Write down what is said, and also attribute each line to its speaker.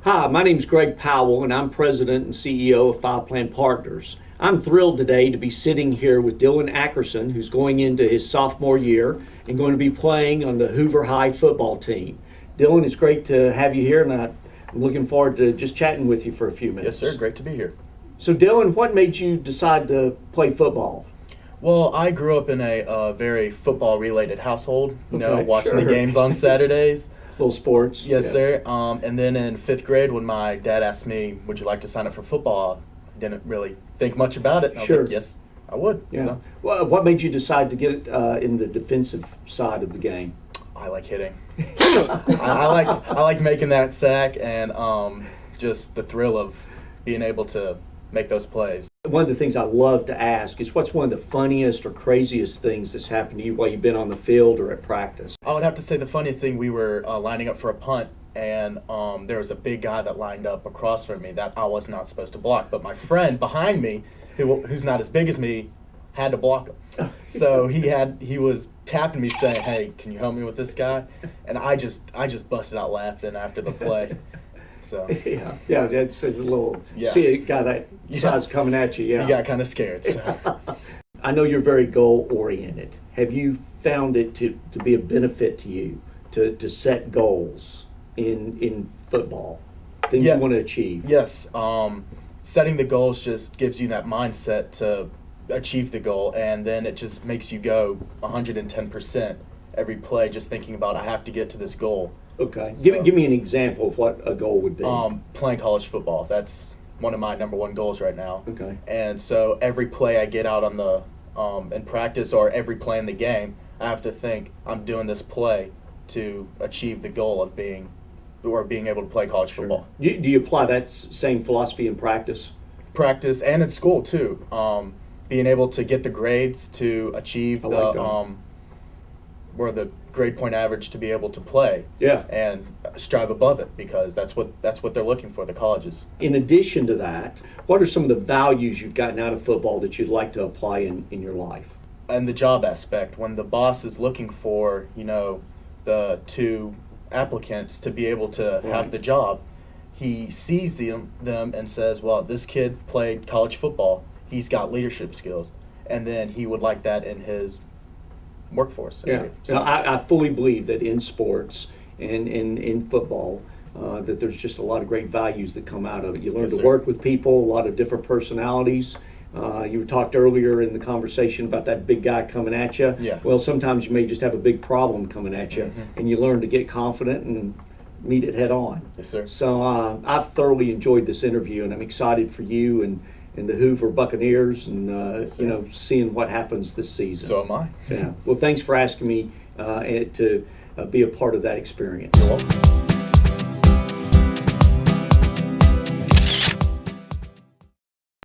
Speaker 1: Hi, my name is Greg Powell, and I'm President and CEO of Five Plan Partners. I'm thrilled today to be sitting here with Dyan Ackerson, who's going into his sophomore year and going to be playing on the Hoover High football team. Dyan, it's great to have you here, and I'm looking forward to just chatting with you for a few minutes.
Speaker 2: Yes, sir. Great to be here.
Speaker 1: So, Dyan, what made you decide to play football?
Speaker 2: Well, I grew up in a very football-related household,
Speaker 1: Okay,
Speaker 2: watching
Speaker 1: sure.
Speaker 2: the games on Saturdays.
Speaker 1: Little sports?
Speaker 2: Yes,
Speaker 1: Yeah.
Speaker 2: sir. And then in 5th grade, when my dad asked me, would you like to sign up for football, I didn't really think much about it. I was
Speaker 1: Sure.
Speaker 2: like, yes, I would.
Speaker 1: Yeah.
Speaker 2: So,
Speaker 1: Well, what made you decide to get in the defensive side of the game?
Speaker 2: I like hitting. I like making that sack and just the thrill of being able to make those plays.
Speaker 1: One of the things I love to ask is what's one of the funniest or craziest things that's happened to you while you've been on the field or at practice?
Speaker 2: I would have to say the funniest thing, we were lining up for a punt, and there was a big guy that lined up across from me that I was not supposed to block. But my friend behind me, who's not as big as me, had to block him. So he was tapping me saying, "Hey, can you help me with this guy?" And I just busted out laughing after the play. So
Speaker 1: yeah, that's a little.
Speaker 2: Yeah.
Speaker 1: See a guy that size coming at you. Yeah,
Speaker 2: he got kind of scared. So.
Speaker 1: I know you're very goal oriented. Have you found it to be a benefit to you to set goals in football, things you want to achieve?
Speaker 2: Yes, setting the goals just gives you that mindset to achieve the goal, and then it just makes you go 110% every play, just thinking about I have to get to this goal.
Speaker 1: Okay,
Speaker 2: So,
Speaker 1: give me an example of what a goal would be.
Speaker 2: Playing college football. That's one of my number one goals right now.
Speaker 1: Okay.
Speaker 2: And so every play I get out on the in practice, or every play in the game, I have to think I'm doing this play to achieve the goal of being able to play college football.
Speaker 1: Do you apply that same philosophy in practice?
Speaker 2: Practice and in school too. Being able to get the grades to achieve the grade point average to be able to play.
Speaker 1: Yeah.
Speaker 2: And strive above it, because that's what they're looking for, the colleges.
Speaker 1: In addition to that, what are some of the values you've gotten out of football that you'd like to apply in your life?
Speaker 2: And the job aspect, when the boss is looking for, the two applicants to be able to have the job, he sees them and says, well, this kid played college football, he's got leadership skills, and then he would like that in his workforce.
Speaker 1: Yeah, so I fully believe that in sports and in football, that there's just a lot of great values that come out of it. You learn to work with people, a lot of different personalities. You talked earlier in the conversation about that big guy coming at you.
Speaker 2: Yeah.
Speaker 1: Well, sometimes you may just have a big problem coming at you, and you learn to get confident and meet it head on.
Speaker 2: Yes, sir.
Speaker 1: So I've thoroughly enjoyed this interview, and I'm excited for you and the Hoover Buccaneers, and seeing what happens this season.
Speaker 2: So am I.
Speaker 1: Yeah. Well, thanks for asking me to be a part of that experience.
Speaker 2: You're welcome.